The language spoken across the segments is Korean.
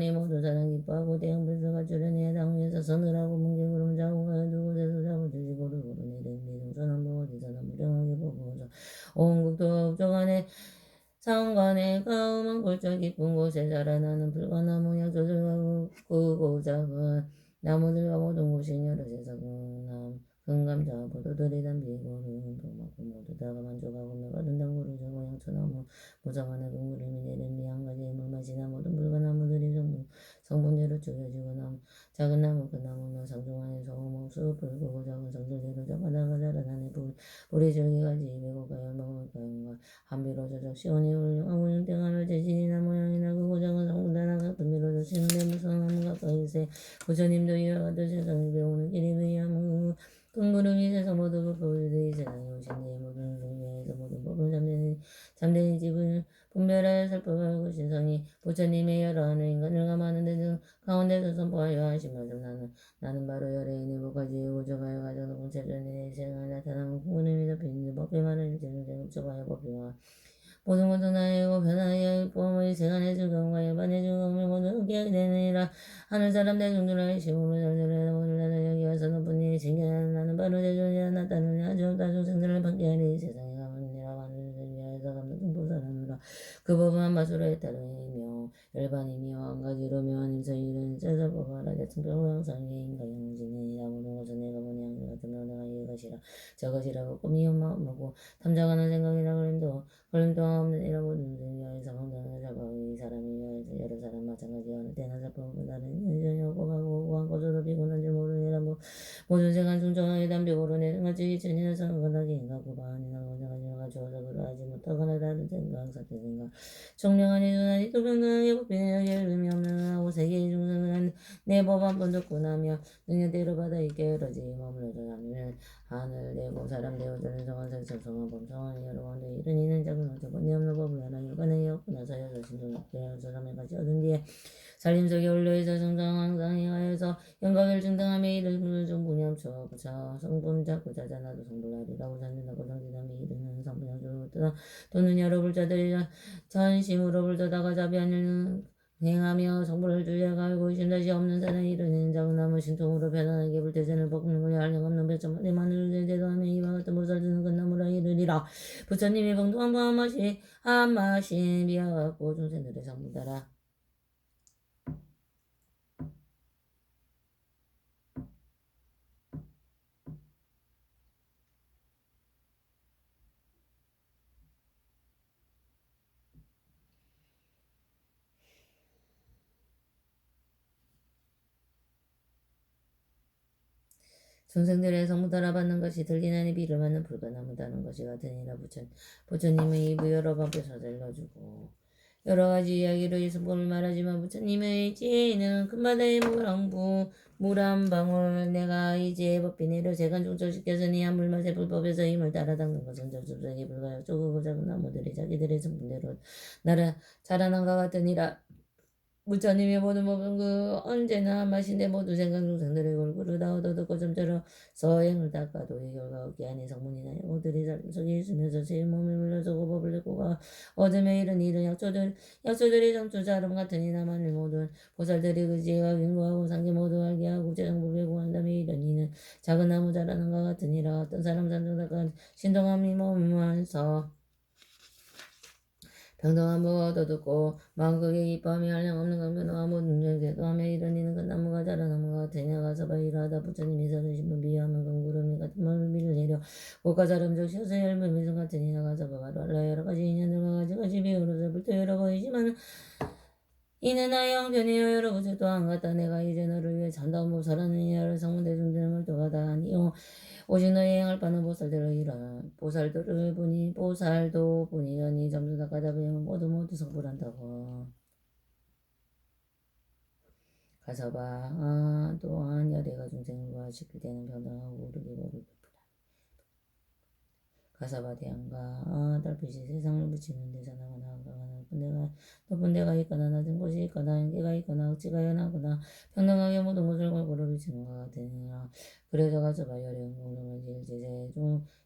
모두 사랑 기뻐하고 대형 불서가 주련해야 당위에서 서늘하고 뭉게구름 자고 가요 두 곳에서 자고 드시 고르고르 내린 미동선한 뭐 어디서나 무정하게 보고서 온 국토가 옥정안에 상관에 가음한 골짜 깊은 곳에 자라나는 붉은나무 약조들과 크고 작은 나무들과 모든 곳이 여러 세상 남 금감자 포도들이 담비고 rumrumrum하고 모두 다가 만족하고 메가든 당구를 저고 양초나무 무성하나 그물음이 내린 미한 가지의 물 마시나 모든 붉은 나무들이 성분대로 쪼개지고 작은 나무 큰 나무는 상중하에 소모 숲을 끄고 작은 성들대로 잡아다가 자라나네 뿌리 줄기가지 베고 가야 먹을 가연과 한비로 저적 시원히 훌륭하고 윤택하며 재진이나 모양이나 그고 작은 성분다나 같은 비로저 신대 무성 나무 가까이세 부처님도 이와 같은 세상을 배우는 길이 위함 큰 구름이 세상 모두 불법이 세상에 오신 이 모든 승리에서 모든 법을 잠든 집을 분별하여 살펴보고 신성이 부처님의 여러 하늘 인간을 감하는 데 가운데서 선포하여 하신 말씀 나는 바로 열애인의 복까지 오져가여 가장 높은 체전에 세상에 나타나는 큰 구름이 덮여있는 법의 말을 일제는 대급적하여 법이와 모든 것은 나이고 변화의 봄의 세간의 즐거움과 일반의 즐거움을 모두 함께하게 되느니라 하늘 사람 대중들의 시험을 잘들으라 오늘 나는 여기 와서 높은 일이 생겨나는 나는 바로 대중이라 나타나는 아주 없다 중생들을 받게하리 세상에 가만니라 하늘을 위하여서 감독 보살하느라 그 법은 한 마수로에 따르며 열반이며 한 가지로 묘한 임서일은 짜자법하라 대충병 항상의 인가 영진이라 모든 것은 내가 보니 양들 같은 내가 이것이라 저것이라고 꿈이 마음하고 탐정하는 생각이라 그림도 없는 이런 모든 위하여서 방장을 잡아 이 사람이 위하여서 여러 사람 마찬가지와 어느 때나 잡아오고 다른 인전이 오고가고 오고한 것으로 비고난 줄 모르니라 모든 생활 중정하게 담비고로 내같이 전이나 상관하게 인가고 바안이나 원장하니가 주어서 그러하지 못하거나 다른 생각 사태 생각 청량하니 눈하니 또 병능하게 법비내하게 의미 없는 하고 세계의 중생은 내 법 한 번 듣고 나며 능력대로 받아 있게 여러지 머물러서 하늘 내고 사람 되어 저는 성한 설정성한 범성한 여러 가운데 이른 이는 작은 어쩌고니 없는 법을 하나 일관에 엮고 나서 여섯 신동학대여 사람에 같이 얻은 뒤에 살림 속에 올려서 정상 항상 행하여서 영광을 증당하며 이름을 정분염쳐 부차 성분자 부자자나도 성불하리라고 찾는다고 성진함이 이르는 성분염주로 뜨다 또는 여러 불자들이 전심으로 불떠다가 자비하는 행하며 성불을 주제가 알고 의심다시 없는 사람이 이르는 작은 나무 신통으로 편안하게 불태전을 볶는 것이 한량없는 배천만에 마늘을 제도하며 이와 같은 보살드는 끝나무라 이르리라 부처님이 봉동한 한 마신 비하갖고 중생들의 성분따라 중생들의 성분따라 받는 것이 들리나니 비를 맞는 불가나무다는 것이 같으니라 부처님의 입을 여러 번 뺏어들려주고 여러 가지 이야기로 이 성품을 말하지만 부처님의 지혜는 큰 바다의 물 한 방울 내가 이제 법비 내려 재간 중철시켰으니 한 물맛의 불법에서 힘을 따라 닦는 것은 절습성이 불가요 쪼그고 작은 나무들이 자기들의 성분대로 자라난 것 같으니라 부처님의 모든 법은 언제나 마신데 모두 생각 중생들의 골고루 다 얻어듣고 점처럼 서행을 닦아도 이 결과 얻기 아니 성문이나 영호들이 속에 있으면서 제 몸을 물러서고 법을 듣고가 얻으며 이른 약초들이 정초자름 같으니 나만을 모든 보살들이 그 지혜와 경고하고 상계 모두 알게 하고 재정법에 구한 다음에 이른 이는 작은 나무 자라는 것 같으니라 어떤 사람 산정다가 신동함이 몸하면서 평등한 무가 얻어듣고 마음극에 기뻐하며 한량없는 강변화와 모든 존재도 하며 이르니는 그 나무가 자라나무가 같으냐 가서 바이라하다 부처님이 서르신 분 비하면 강구름이 같은 멀미를 내려 고가 자름적 셔서 열물 미성 같으니 나가서 바로 알라 여러 가지 인연들과 가지가지 비유로서 불도 여러 보이지만 이는 나의 형편이여 여러 것을 또한 같다 내가 이제 너를 위해 참다운 법사라는 여러 성문 대중들을 또하다 아니요 오직 너의 행할 바는 보살들을 보니 보살도 보니하니 점수 다 가다보면 모두 성불한다고 가서봐 또한 열애가 중생과 시킬 때는 변화하고 오르게 법을 가사바 대안가 달빛이 세상을 비치는 데서 나가나 높은 데가 있거나 낮은 곳이 있거나 한계가 있거나 억지가 연하거나 평등하게 모든 것을 골고루 비치는 것 같으니라 그래서 가서 바열의 공동은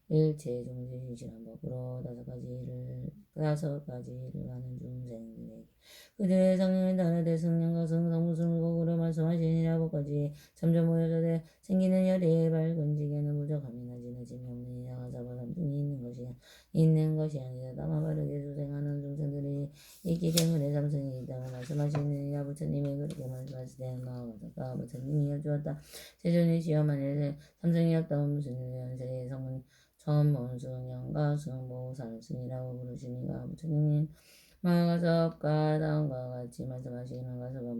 일체 종지실한 법으로 다섯 가지를 하는 중생들에게 그들의 성령을 따르되 성령과 성무술을 복으로 말씀하시니라. 법까지 점점 모여져되 생기는 열이 밝은 지게는 부족함이나 지나짐이 없느니라. 가사바 삼중이 있는 것이 아니라 다만 바르게 수생하는 중생들이 있기 때문에 삼성이 있다고 말씀하시느니라. 부처님이 그렇게 말씀하실 때는 나아가서 부처님이 여쭈었다. 세존이 시험하니 삼성이 없다면 무슨 연세의 성은 천문승영과 승보살승이라고 부르시니가. 부처님이 마가섭과 다음과 같이 말씀하시는 가섭과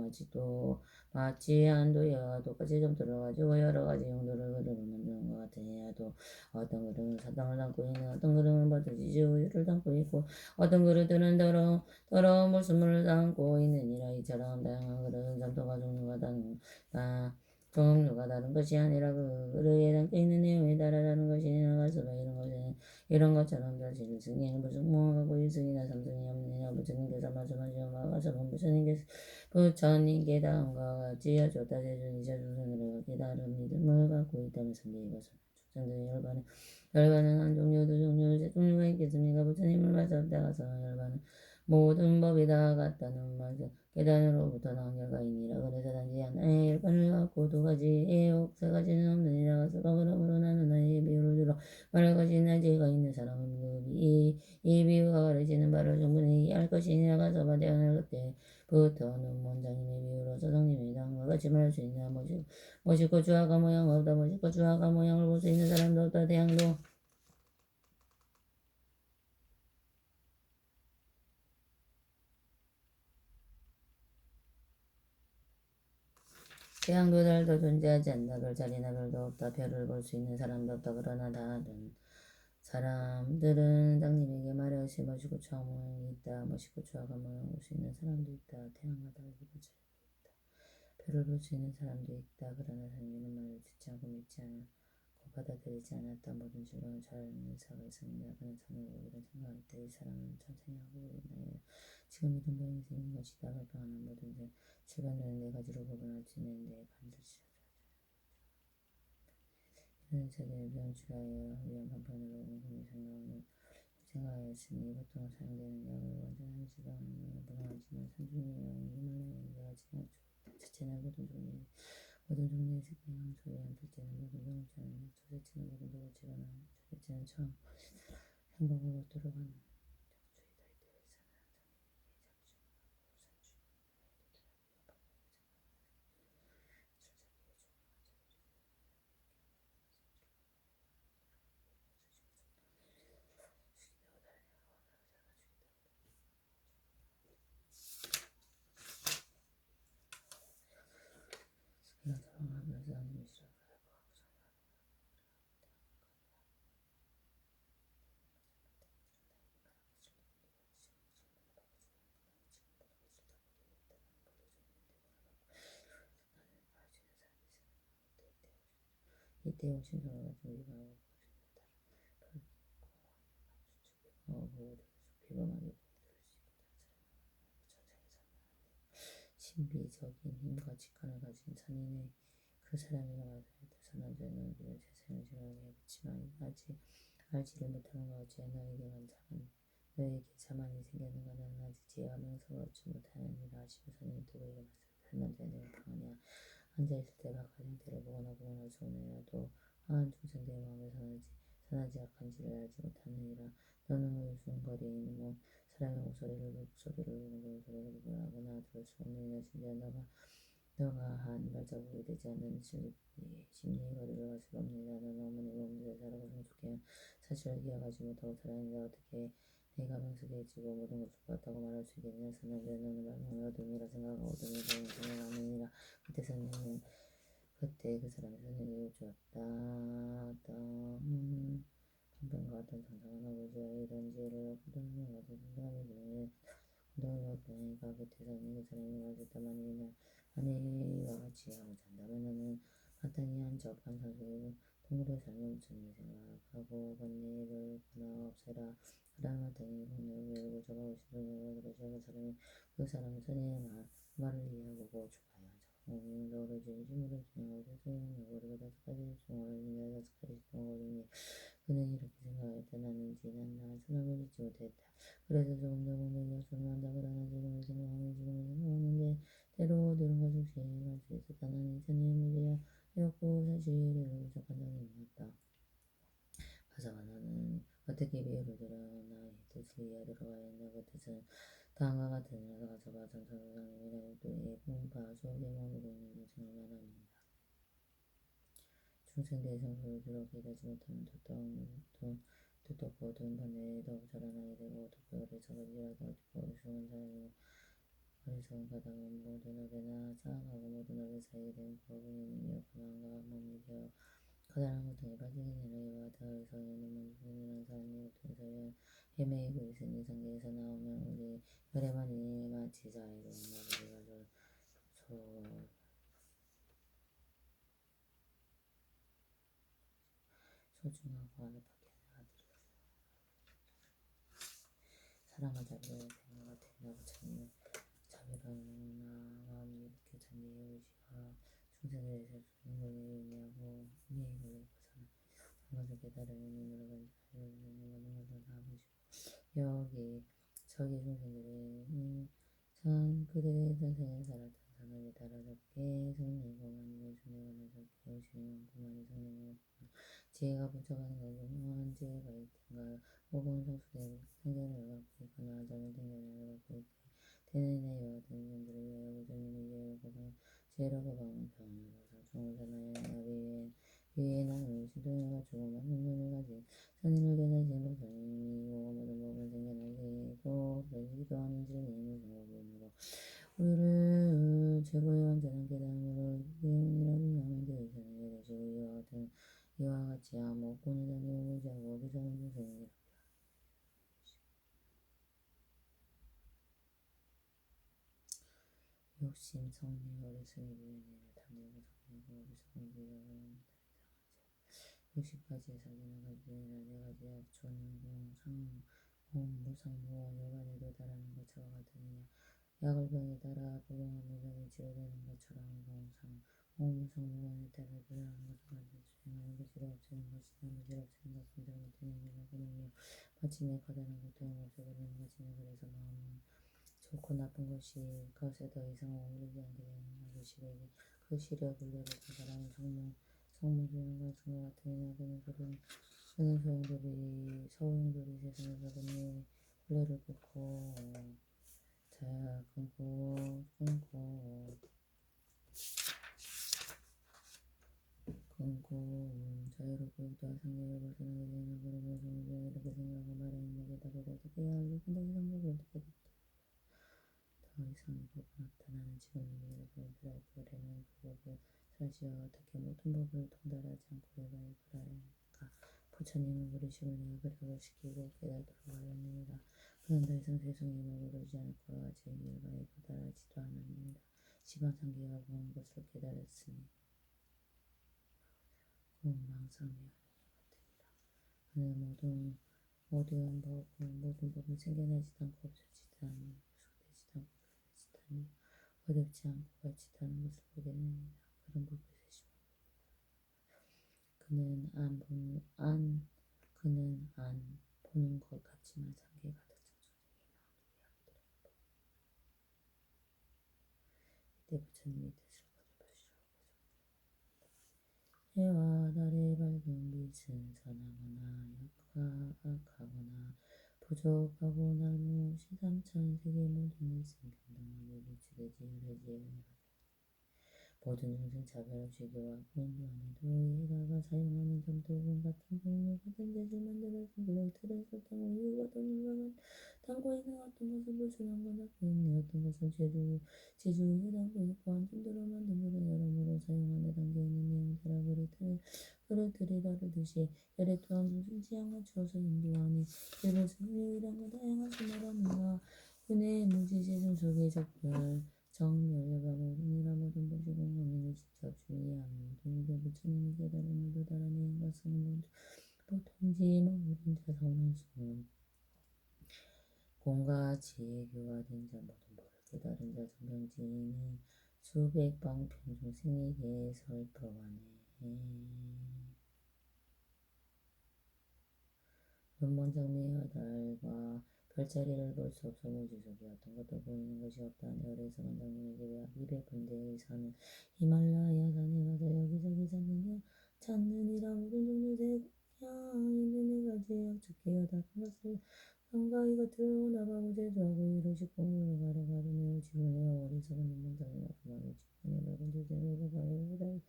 마치 한도와 똑같이 좀 들어가지고 여러 가지 용도를 그릇을 만드는 것 같으니 또 어떤 그릇은 사탕을 담고 있는 어떤 그릇은 버터지지 우유를 담고 있고 어떤 그릇들은 더러운 물수물을 담고 있느니라. 이처럼 다양한 그릇은 점토가 종류가 다른 것이 아니라 그 그릇에 담겨 있는 내용에 따라다른 것이니라. 가섭과 이런 것처럼 사실은 승리는 무승무하고 일승이나 삼승이 없느니라. 부처님께서 말씀하시오. 마가섭은 부처님께 다음과 같이 여쭈었다. 세존이 자중생들에게 깨달은 믿음을 갖고 있다면서 이것은 축생들의 열반은 한 종류 두 종류 세 종류가 있겠습니까? 부처님을 말씀하다가서 열반은 모든 법이 다 같다는 말씀 깨달음으로부터 나온 결과이니라. 그래서 단지 하나의 열반을 갖고 두 가지의 세 가지는 없느니라. 가서가 그러므로 나는 나의 비유를 들어 말할 것이 나지가 있는 사람은 이 비유가 가르치는 바를 충분히 이해할 것이니라. 가서가 태어날 그때부터는 원장님의 비유로 서성님이 다음과 같이 말할 수 있느냐. 멋있고 주화가 모양 없다. 멋있고 주화가 모양을 볼 수 있는 사람도 없다. 태양도 달도 존재하지 않는다. 별자리나 별도 없다. 별을 볼 수 있는 사람도 없다. 그러나 다른 사람들은 장님에게 말하시 멋있고 추화 모양이 있다. 멋있고 추화가 모양을 볼 수 있는 사람도 있다. 태양과 달도 별자리가 있다. 별을 볼 수 있는 사람도 있다. 그러나 장님은 말을 듣지 않고 믿지 않고 받아들이지 않았다. 모든 즐거운 잘 아는 사가 있습니다. 그는 참으로 이런 생각할 때 이 사람은 천생하고 있나요? 지금 이런 모양이 생긴 것이다. 발표하는 모든 질관들은 네 가지로 구분할 수 있는데 반드시 이런 세계를 병치하여 위한 방편으로 온몸이 생각하였으니 보통 사용되는 약을 원전한 지방은 무능하지만 산중이랑 히말라야 지방 첫째는 모든 종류의 색깔 소리 한 둘째는 모든 병자는 첫째는 모든 독을 집어넣는 첫째는 처음 행복을 얻도록 하는 그런 사랑하면서 하는 것이라. 이때 욕심성을 가지고 이방하고 모두 비범하게 신비적인 힘과 직관을 가진 선인의 그 사람에게 말하였다. 선원들은 우리가 재생을 지나게 했지만 아직 알지를 못하는 것 어찌 너에게 자만이 생기는 것은 아직 지혜와 명성을 얻지 못하느니라 하시고 선인이 또 그에게 말씀하셨다. 선원들은 내가 방언이 앉아있을 때가 가진 때를 보거나 보거나 주오느니라. 또 한 중생들의 마음에 선하지 악한지를 알지 못하느니라. 너는 울숭거리에 있는 사람의 목소리를 보는 그 소리를 구분하거나 들을 수 없느니라. 심지어 너가 한 발자국이 되지 않는 심리의 거리를 갈 수가 없느니라. 너는 어머니 몸에서 자라고 성숙해 사실을 기억하지 못하고 살아있느라 어떻게 내가 명석해지고 모든 것을 보았다고 말할 수 있겠느냐. 선하되 너는 말씀을 어둠이라 생각하고 어둠이 보이는 생각하느니라. 그때 그 사람이 선생님을 여쭈었다. 방편과 같은 상상은 아버지와 이런 지혜를 얻고 듣는 것은 사람이 되는 운동을 얻으니까 그때 선생님 그 사람이 말했다. 만일 이와 같이 하고 잔다면 너는 마땅히 한 적한 선생이고 동물의 삶을 무슨 생각하고 번뇌를 끊어 없애라. 그러나 마땅히 번뇌를 외우고 적하고 싶은 생각을 그러자 그 사람은 선생님의 말을 이해하고 죽어야 하죠. 오늘 어려진 힘으로 진행하고 소용이 오르고 다섯 가지 중 어려진 다섯 가지 중 어려진 그는 이렇게 생각했다. 나는 지난 소나무를 잊지 못했다. 그래서 조금 더 공부에 열심히 한다. 그러나 지금의 생각하면 지금의 생각하는데 때로 들은 것 없이 할수 있었다. 나는 이전에 무죄야 되었고 사실을 부족한 적이 많았다. 가사가 나는 어떻게 비유를 들어 나의 뜻을 이해하러 가야 한다. 그 뜻은 다음과 같은 가사가 전사상이라는 또의 분파 속에 머무르고 있는 생각만 합니다. 충성대의 성소를 들어오게 되지 못하면 두텁고 어두운 밤에 더욱 자라나게 되고 어둡고 어리석은지라도 어둡고 어리석은 사람이고 어리석은 가닥은 모든 업에나 쌓아가고 모든 업에 쌓이게 되는 거부는 미혹한 마음과 몸이 되어 커다란 고통에 빠지게 되는 이와 같은 어리석은 눈물 흘리는 사람이 고통에서 헤매이고 있으니 성경에서 나오면 우리 열애만이 마치 자유로운 나무를 가져 소중하고 아늑하게 하는 아들이었어. 사랑과 자비로운 생각 같은 나부처님은 자비로운 마음이 이렇게 잔디의 의지와 충성에 대해서 인간을 의미하고 이해에 걸려 벗어나 한 것을 깨달으면 눈으로 본 모든 것을 다 보시고 여기 저기 중생들이 전 그들의 전생에 살았던 선업에 따라잡게 성내고 만일을 성내고 나서 오시는 많구만 성내고 지혜가 부족한 것은 지혜가 있든가 혹은 성숙된 생존을 갖고 있거나 잘못된 견해를 갖고 있게 되는 이와 같은 인간들을 위하여 부처님이 지혜로 고방은 병을 상충을 전하여 위에 나는 신통을 갖추고 많은 눈을 가진 선인을 깨달으신 부처님이고 모든 법을 생겨나시고 기도하는 진리의 성법이므로 우리를 최고의 완전한 깨달음으로 기운이라 비하면 되시는 되시고 이와 같이 아무 권위자니 무지하고 비상한 중생이라 욕심, 성리, 어리석이, 미련을 탐내고 성내고 어리석은 비열은 육십가지의 사기는 가지나 네 가지 약초는 무상무원 여간에도 달하는 것과 같으니냐 약을 병에 따라 복용하면 병이 치료되는 것처럼 무상무원에 따라 달하는 것과 같이 수행하는 것으로 없애는 것이나 무지로 없애는 것은 잘못된 행위라거든요. 마침내 커다란 고통을 없애버리는 것이니 그래서 마음은 좋고 나쁜 것이 그것에 더 이상 머무르지 않게 되는 것이 그 시력을 내려준 사람은 성모주는 말씀과 같으니라 그는 소용돌이 세상에서 그의 혼례를 끊고 자유롭고 육도와 상계를 벗어나게 되는 그러므로 성모주는 이렇게 생각하고 말하는 것이다. 그가 어떻게 해야 할지 더 이상 법을 어떻게 더 이상의 법은 없다. 나는 지금 이미 법을 배우려면 그 법을 사시어 어떻게 모든 법을 통달하지 않고 외가에 불하할까. 부처님은 우리 심을 내어 그력을 시키고 깨닫도록 하였느니라. 그는 더 이상 세상에 머무르지 않을 것과 같이 외가에 도달하지도 않았느니라. 시방상계가 보는 것을 깨달았으니 공망상계하는 같으니라. 그는 모든 법은 생겨나지도 않고 없어지지도 않으며 구속되지도 않고 드러나지도 않으며 어렵지 않고 같지도 않은 것을 보게 되느니라. 그런 법을 세심하고 그는 안 보는 것 같지만 상계에 가득 찬 소생의 마음을 위하게 들어간다. 이때 부처님이 뜻을 거듭하시라고 해와 달의 밝은 빛은 선하거나 악하거나 부족하고 나무 시삼천 세계 모든 일생 평등하게 비추되지 열애지에 모든 중생 차별 없이 교화하고 인도하네도 이에다가 사용하는 점토군 같은 종류 같은 재질 만들어서 물론 틀에 설탕을 우유 같은 물건을 담고 있는 어떤 것은 불순한 것 담고 있네 어떤 것은 지주우유 담고 있고 한 줌도로 만든 물은 여러모로 사용하는 담겨 있는 내용대로 그릇들이 다르듯이 열애 또한 무슨 취향을 주어서 인도하네 그릇은 유일한 거 다양한 수나라는가 그네 무지재중 속에 적별 정열여가모든이라 모든 것이 공감이니 직접 주의하며 모든 부처님이 깨달은 도달한 행과 성은 보통지 모든 자 성능수 공과 지혜 교화된 자 모든 법을 깨달은 자 성경지니 수백 방편중 생에게 설법하네. 눈먼 장미의 달과 별자리를 볼 수 없어 무지속이 어떤 것도 보이는 것이 없다. 내 어리석은 장님에게 200군데의 산은 히말라야 산에 가서 여기저기 찾느니라. 모든 종류 새야 있는 네 가지에 약속해 여닫은 것을 성가 이것들을 나가고 제조하고 이루시고 가로 가르며 지문에 어리석은 눈먼 장미가 그만을 지문에 넓은 두쟁이를 가르고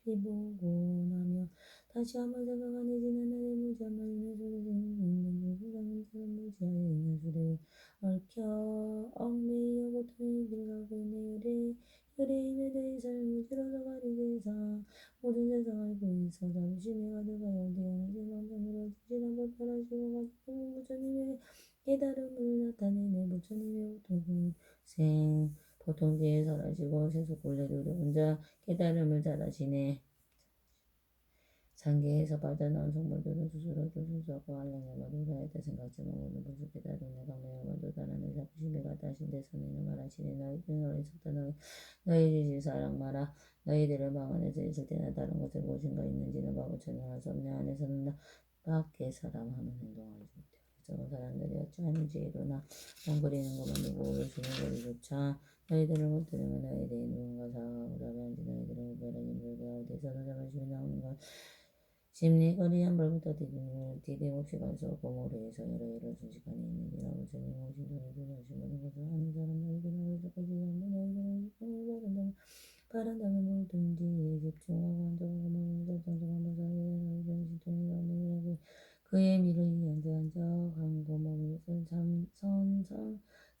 비보고 나며 다시 한번 생각하니 지난 날의 무지한 말인의 소리 있는 세상은 사람 무지하에 있는 수레에 얽혀 얽매여 고통의 길을 가고 있네. 의뢰인에 대해 삶을 지러서 가리게사 모든 세상을 보이서 자부심에 가득하여 어디에나 세상전으로 지시나 불편하시고 가지고 부처님의 깨달음을 나타내네. 부처님의 보통지에 설하시고 세속골래를 혼자 깨달음을 잘하시네. 상계에서 빠져나온 성물들은 스스로 조수하고 한량야마 도사에다 생각지만 모든 분수 깨달은 내가 매야마 도사라는 자부심에 가다신 대선에는 말하시니 너희들은 어리석다. 너희들이 사랑 마라. 너희들은 방 안에서 있을 때나 다른 곳에 무엇인가 있는지는 바보처럼 할 수 없네. 안에서는 밖에 사람 하는 행동하지 못해. 어리석은 사람들이 어찌하면 지혜로나 덩그리는 것만 두고 오르시는 거리조차 너희들을 못 들으면 너희들이 누군가 사랑하고 자비한지 너희들은 구별하기 힘들게 어디서나 자부심이 나오는 건 심리거리 한 벌부터 디딤없이 갈 수 없고 모래에서 여러 일을 순식간에 있느니라. 부처님 오신 너희들 하신 모든 것을 아는 사람 너희들은 어디서까지 한번 너희들은 바란다면 뭐든지 집중하고 한적하고 마음을 설정한 바 사이에 너희들은 신통이 없느니라. 그의 미를 한적한고 머무르는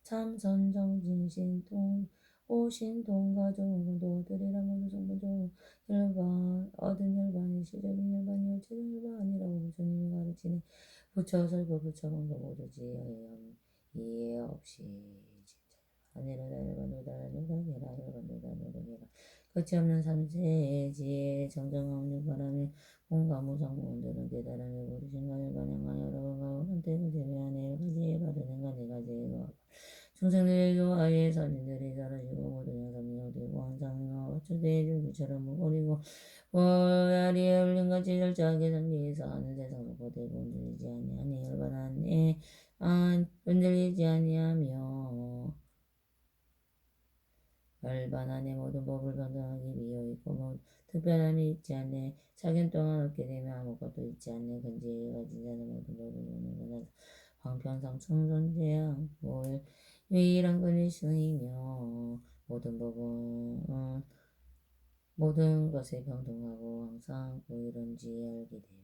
참선정진신통 오신통과 좋은 공도들이라. 모두 성분 좋은 혈관 얻은 혈관이 시적인 혈관이요 최종 혈관이라고 부처님이 가르치네. 부처 설교 부처 공도 모두 이해 없이 아니라 혈관도 다 노력해라. 혈관도 다 노력해라. 끝이 없는 삼세지의 정정한 없는 바람에 온갖 무상무원들은 깨달음을 모르신가. 혈관행한 여러분과 선택을 제외하네. 가지에 받은 행간 네 가지에 중생들도 아예 선인들이 자라시고 모든 영상이 어디고 항상 어쩌대 줄기처럼 무거리고 보야리에 울림같이 절저하게 상기해서 하는 세상 속보되고 흔들리지 아니하니 열반하네. 흔들리지 아니하며 열반 안에 모든 법을 변경하기 비어있고 뭐 특별함이 있지 않네. 사견 동안 얻게 되면 아무것도 있지 않네. 근지에 가진 자는 모든 법을 보는 황평상 충존제야 유일한 근일승이며 모든 것에 평등하고 항상 고이른지 알게 되며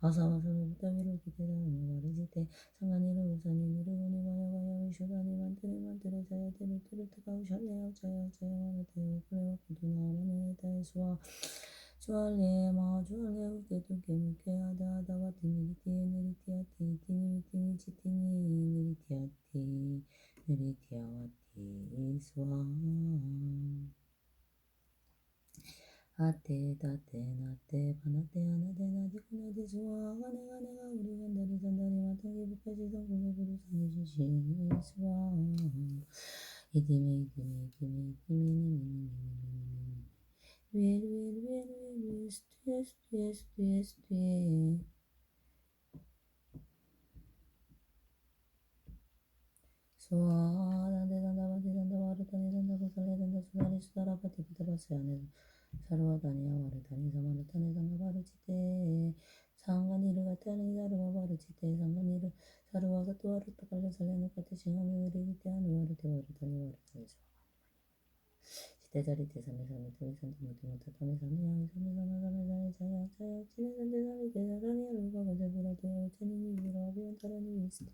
아사마사노부터 미루기대다노 바르지테 상간이로 우산이니르고니 와야와야 위쇼다니 만드레 자야 데르테르트가 우샬레야 자야 와나타요 그레와 구두나 마네타에수와 주알레마 주알레 우게두게 무게하다 아다와 티니리티에 네리티아티 티니미티니 치티니 네리티아티 네리티아와티 스와 아테 다테 나테 바나테 아나데 나디 쿠나디 스와 가네가 우리 간다리 잔다리 마탕기 부까지 성공의 부를 산해주시 스와 이디메 스트레스 수아 단대단다바디단다 와르다니단다 고살레단다 수다리 수다라바디 부다바스야네 사르와다니야 와르다니 사마르타네 상가바르지테 상간이르가타니 다르마 바르지테 상간이르 사르와가 또와르타 갈레살레노카테 싱하미 우리기테 아누와르테 와르다니 와르다니 시대자리 대삼의삼의 토리산도 무드무타 타미삼의 양삼의 자야 치네산대삼의 대사라니 알루가 가자부라도 체니니 유라비안 타라니 위스테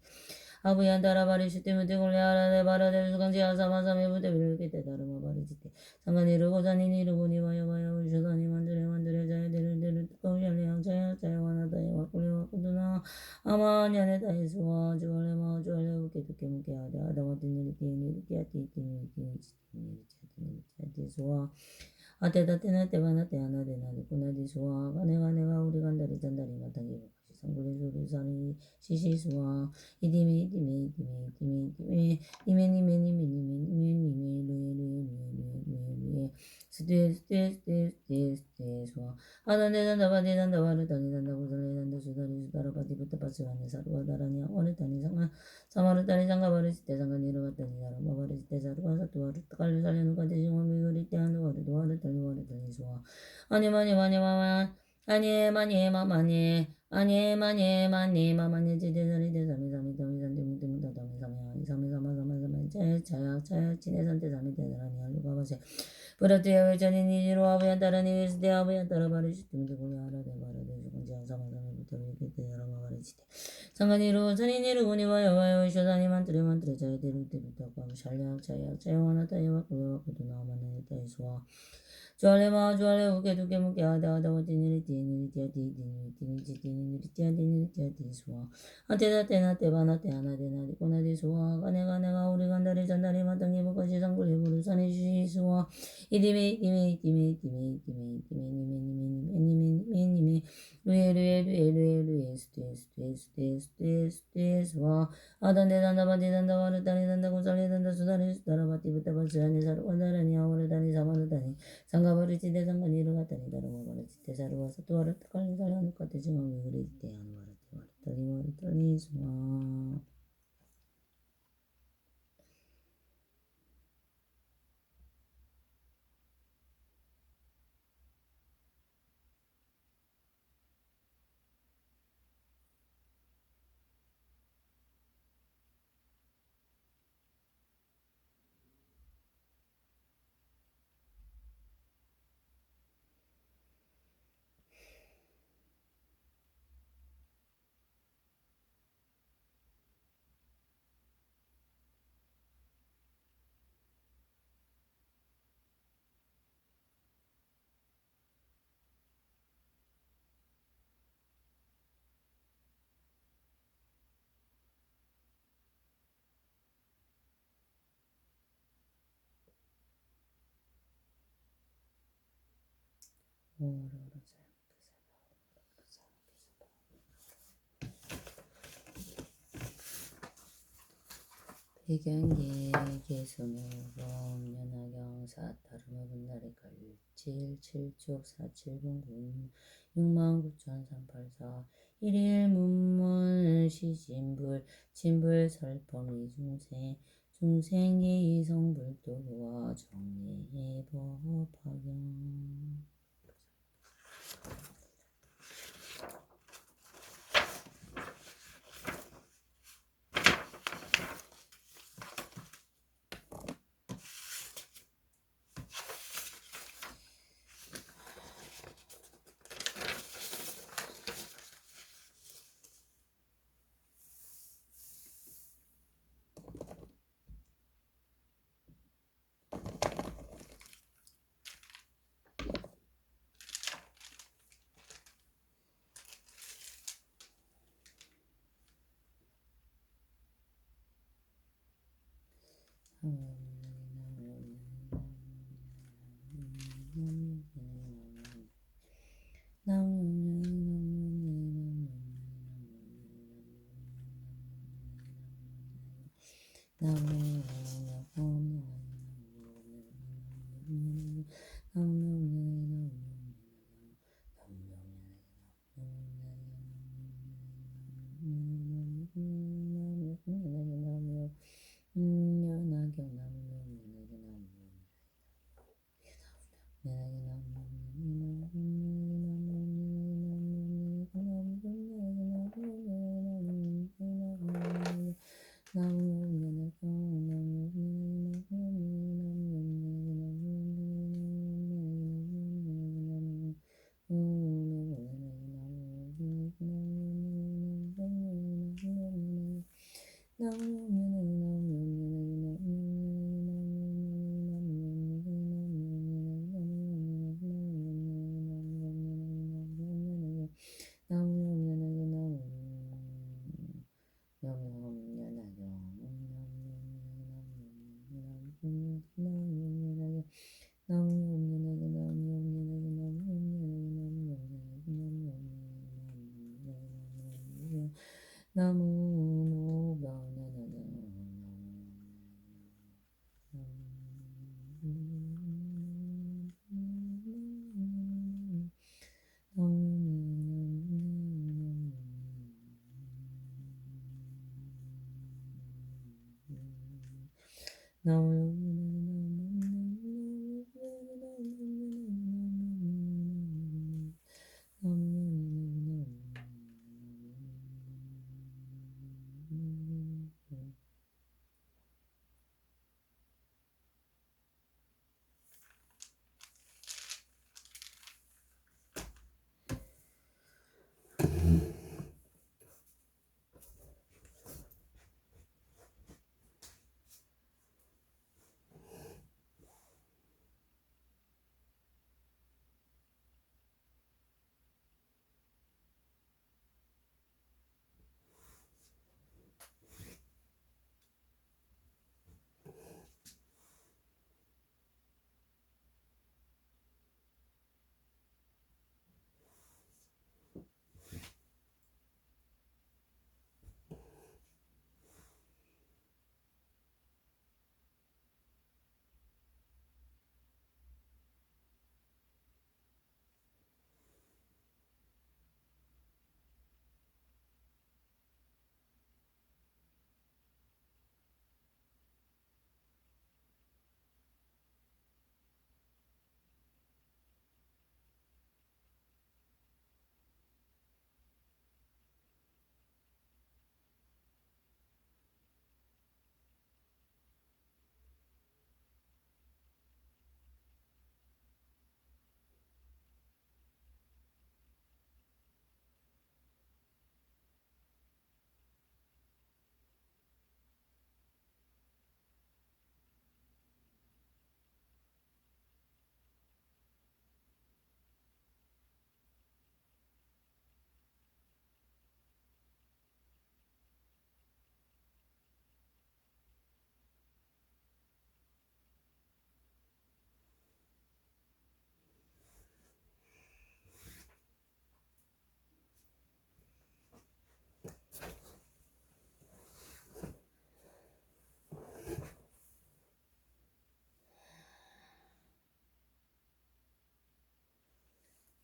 아부얀다라 바리시테 무테골레 아라네 바라데 수강지 아사마사메 부테빌게 테다르마 바리시테 상간이르고 자니니르고니 와야와야 우쇼다니 만드레 자야데르 뜨거우샬레 양자야 와나다에 와꾸레 와꾸두나 아마냐네 다이스와 주알레마 주알레 우케두케 무케하데 아다와티니리티니리티아티티니리티아티니리티아티스와 아테다테나 테바나테 아나데나데 쿠나디스와 가네가 우리 간다리 잔다리 마탕기 바카시 상구레 수리사니 시시스와 이디메 스테스와 아단데단다바디단다 와르다니단다 고살레단다 수다리 부타파스와네 사루와다라니야 와르다니 상가 사마르다니 상가바르시테 상가니르가다니 나라마바르시테 사루와사투 와르타칼루살레누가 대징와미 우리테 아누와르도 와르다니 수와 아니마니 지대자리 대삼이 도미산데 무대무다 도미삼이 삼이 자야 지네산데 삼이 대자라니 알루가바세 브라티야 외자니 니지로 아부야 따라니 위스데 아부야 따라 바르시테 무대고리 아라데 바라데 수군지 아사마사미 부터리게 대자라마 바르시테 상간이로 자니니로 고니와야 쇼다니 만트레 자야 데르테부터 가무 샬량 자야 와나타이와 구레와구도 나마네 타이수와 주알레마 주알레 우게두게 무게하다 와티니리티니리티아티니리티아티니리티아티니리티아티수와 아테다테나 테바나테 하나데나리 꼬나디수와 가네가 우리 간다리 잔다리 마땅히 무까지 상굴리 부르사니 주시수와 이디메 루에 스테스와 아단데단다바디단다 와르다니단다 고살리단다 수다리 수다라바티 부타바스야니 사르와다라니 아오르다니 사마르다니 상가바르지대 상간이르가다니 다르마바르지대 사르와사 또와르타 칼리살라누카테 징하미 우리지대 아누와르테 와르타니 수마 대견계 계수무범 연하경 사타르마 분달의 갈칠 칠축 사칠분군 69,384 일일 문문 시진불 진불 설법 이중생 중생의 성불도와 정례의 법화경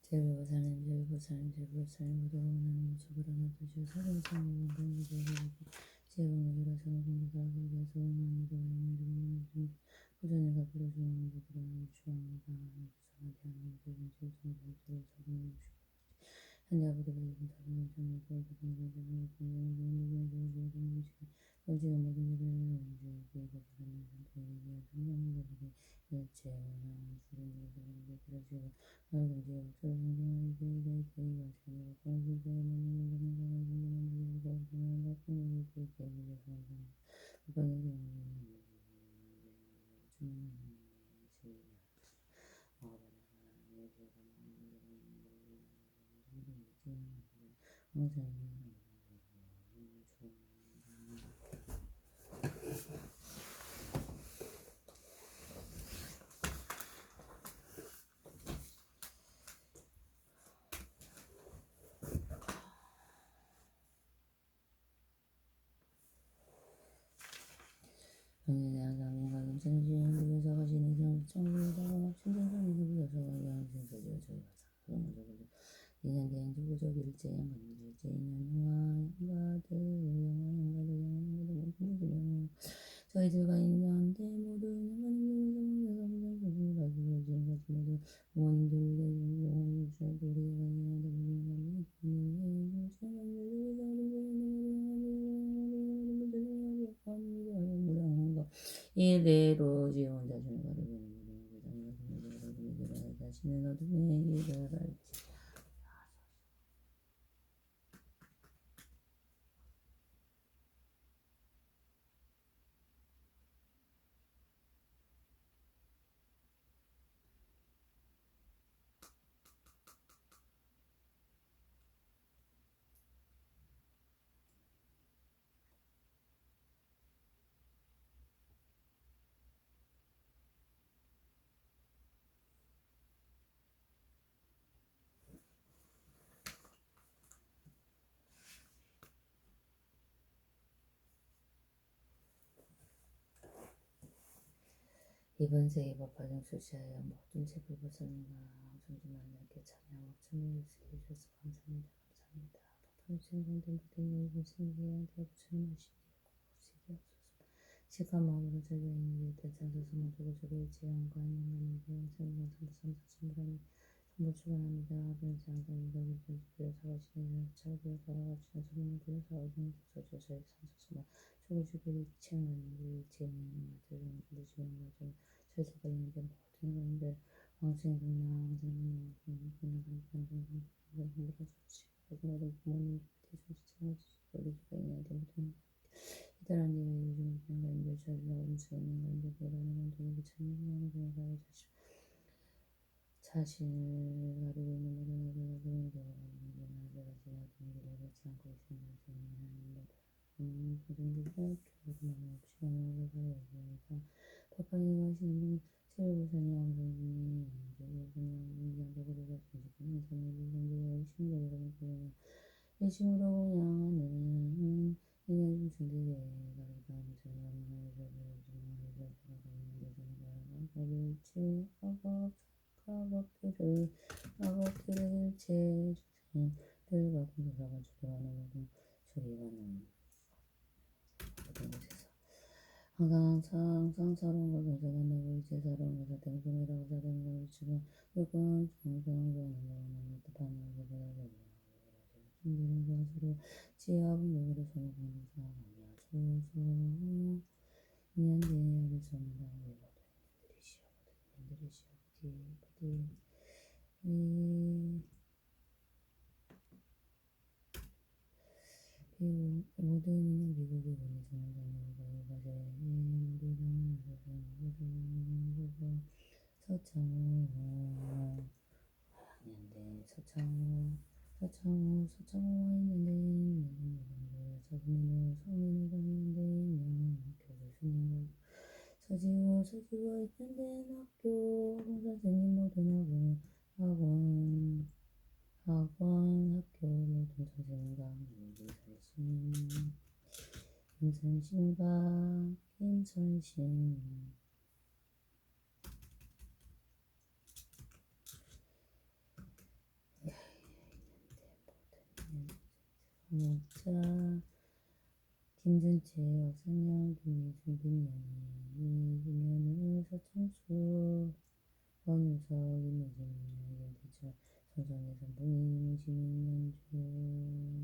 제불 보살님 제불 보살님 제불 보살님 모두 원하는 모습으로 놔두시오. 사람 사람은 건강히 되어버리고 지혜공을 일어서는 공부하고 위해서 원하는 도와주는 부전을 갚으러 주는 것들을 주합니다. 유상하게 하는 모든 지혜성을 발전을 사고는 주시고 현대 아버지가 이분 사고는 정말 도와주는 것들을 공부하는 것들을 지금 모든 일을 기회가 바라는 상태에 위한 성장을 가지고 일체 원하는 주는 것들을 들어주고 넓은 지역 속에 성장하는 이들의 대의가 자녀가 공부되어 있는 건강한 성장을 가지고 성장하는 것뿐이 그 계획을 성장합니다. 북한의 당연히 항상 가슴 지으면서 가시는 성 청구자가 신선성에서 비어서 양심 소지가 저희가 그런 거죠. 인연 대행 주구적 일제 양가들 일제 인연 양가들 모두 저희들과 인연대 모두 인연가는 지금까지 모두 원들의 영혼을 주고 우리가 인연대 이대로 지원 자신을 가리고 자신의 어둠에 이르랄지 이번 세계 법화정 출시하여 모든 책을 벗어나가 성지만 넓게 찬양하고 참여를 쓰게 해주셔서 감사합니다. 감사합니다. 법화정 진행된 모든 일을 신기한 대부처님 하시기를 시간 마음으로 저희의 대찬소서 모두고 저희의 지향과 인간의 대응성과 삼사삼사삼불하니 선물 축원합니다. 아버지 항상 인간을 변주되어 사가시는 차고되어 살아가시는 소문을 되어 사가시는 독서주 저희 삼사삼사 초고주기를 체험하는 우리 지혜는 마들은 우주지원 가정 저희가 있는데 모든 것들 왕생동나 왕생동나 모든 부모님 대중시청을 우리 주가 있는데 모든 이달한 일을 요즘 인간들 저희가 음수하는 건데 그러는 건데 참여하는 거가 자신을 가리고 있는 모든 어디가 그런 경우는 내가 지나던 길을 걷지 않고 있으면 하나님 모든 것을 교육만 없이 영원히 살아야겠다. 파파니 하시는 세월보사니 왕성님이 양적으로가 전직하는 인생을 공부하여 심리를 공부하여 일심으로 양하는 인연 중들의 가르다 무슨하나에서 주문에서 살아가는 데서 가르치 악업들을 제들과 공부사가 주도하는 모든 소리가는 모든 곳에서 항상 사로운 것을 가져간다고 이제 사로운 것을 땡뚱이라고 사는 것을 지금 요건 정성하는 것을 뜻하는 것을 준비는 것으로 지하분 목으로 서로 공부사 아니하소서 인연대야를 전다 왜 모든 인연들이 시어 부디 모든 이는 미국이 보내주는 자녀가 가세 모두 전하소서 모두 서창호 있는데 서창호가 있는데 서진이는 성인이가 있는데 학교 교수님 서지가 있는데 학교 선생님 모든 학원 학교 모든 선생님과 김선신 먹자. 김준채, 옥상영, 김미순, 김연희, 김현우, 서창수, 권우석, 임혜진, 김태철, 서정혜, 선봉이, 이무진, 임현주.